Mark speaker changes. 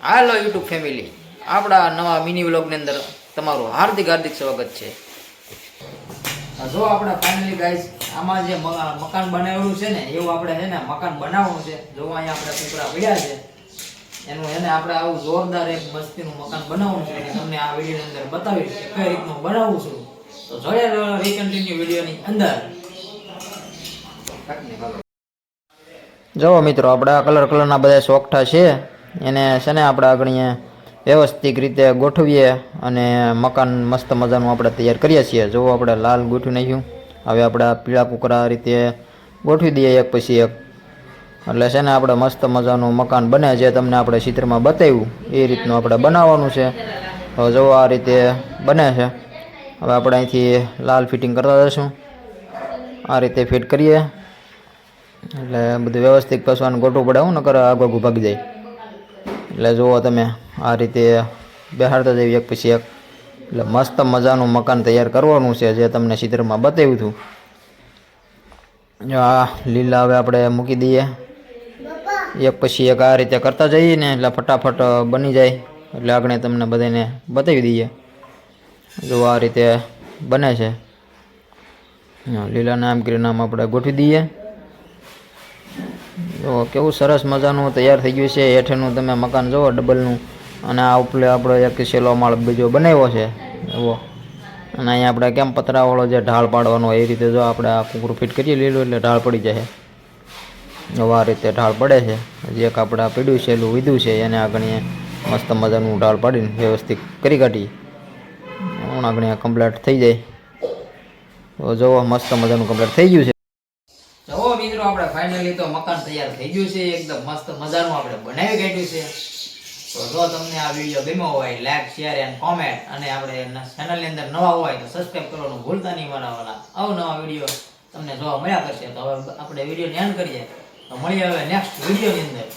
Speaker 1: હાલો YouTube family, આપણા નવા mini વ્લોગની અંદર તમારું હાર્દિક હાર્દિક સ્વાગત છે. જો આપણે ફાઇનલી ગાઈસ આમાં જે મકાન બનાવેલું છે ને એવું આપણે છે ને મકાન બનાવવાનું છે. જો અહીંયા આપણે કુકડા પડ્યા છે એનું એને આપણે આવું જોરદાર એક મસ્તીનું મકાન બનાવવાનું છે અને તમને આ વિડીયોની અંદર બતાવીશ કે કઈ રીતનું બનાવવું છું. તો જોયા રીકન્ટિન્યુ વિડીયોની અંદર. જો મિત્રો, આપણા કલરના બધા સોગઠા છે એને છે ને આપણે આગળ વ્યવસ્થિત રીતે ગોઠવીએ અને મકાન મસ્ત મજાનું આપણે તૈયાર કરીએ છીએ. જો આપણે લાલ ગોઠવી નાખ્યું, હવે આપણે પીળા કુકરા આ રીતે ગોઠવી દઈએ એક પછી એક. એટલે છે ને આપણે મસ્ત મજાનું મકાન બને જે તમને આપણે ચિત્રમાં બતાવ્યું એ રીતનું આપણે બનાવવાનું છે. તો જો આ રીતે બને છે. હવે આપણે અહીંથી લાલ ફિટિંગ કરતા જઈશું. આ રીતે ફિટ કરીએ એટલે બધું વ્યવસ્થિત પસવાનું ગોઠવું પડે, હું નકર આગળ ભાગી જાય. એટલે જુઓ તમે આ રીતે બેહાડતા જઈએ એક પછી એક. એટલે મસ્ત મજાનું મકાન તૈયાર કરવાનું છે જે તમને ચિત્રમાં બતાવ્યું હતું. આ લીલા હવે આપણે મૂકી દઈએ એક પછી એક. આ રીતે કરતા જઈએ ને એટલે ફટાફટ બની જાય. એટલે આગળ તમને બધાને બતાવી દઈએ. જો આ રીતે બને છે. લીલાના આમ કરીને આમ આપણે ગોઠવી દઈએ. જો કેવું સરસ મજાનું તૈયાર થઈ ગયું છે. હેઠળનું તમે મકાન જુઓ ડબલનું, અને આ ઉપર આપણે એક છેલ્લો માળ બીજો બનાવ્યો છે એવો. અને અહીંયા આપણે કેમ પતરાવાળો જે ઢાળ પાડવાનો એ રીતે જો આપણે આ કુકરું ફિટ કરીએ લીલું એટલે ઢાળ પડી જાય. હવે આ રીતે ઢાળ પડે છે. હજી એક આપણે આ પીડ્યું છે એલું વીધું છે એને આગળ મસ્ત મજાનું ઢાળ પાડીને વ્યવસ્થિત કરી કાઢીએ. હું આગળ કમ્પ્લીટ થઈ જાય. તો જુઓ મસ્ત મજાનું કમ્પ્લીટ થઈ ગયું છે. જો મિત્રો, આપણે ફાઇનલી તો મકાન તૈયાર થઈ ગયું છે. એકદમ મસ્ત મજાનું આપણે બનાવી કાઢ્યું છે. તો જો તમને આ વિડીયો ગમ્યો હોય લાઈક, શેર એન્ડ કોમેન્ટ, અને આપણે ચેનલની અંદર નવા હોય તો સબસ્ક્રાઇબ કરવાનું ભૂલતા નહીં. મારા અવનવા વિડીયો તમને જોવા મળ્યા કરશે. તો હવે આપણે વિડીયોને એન્ડ કરીએ. તો મળીએ હવે નેક્સ્ટ વિડીયોની અંદર.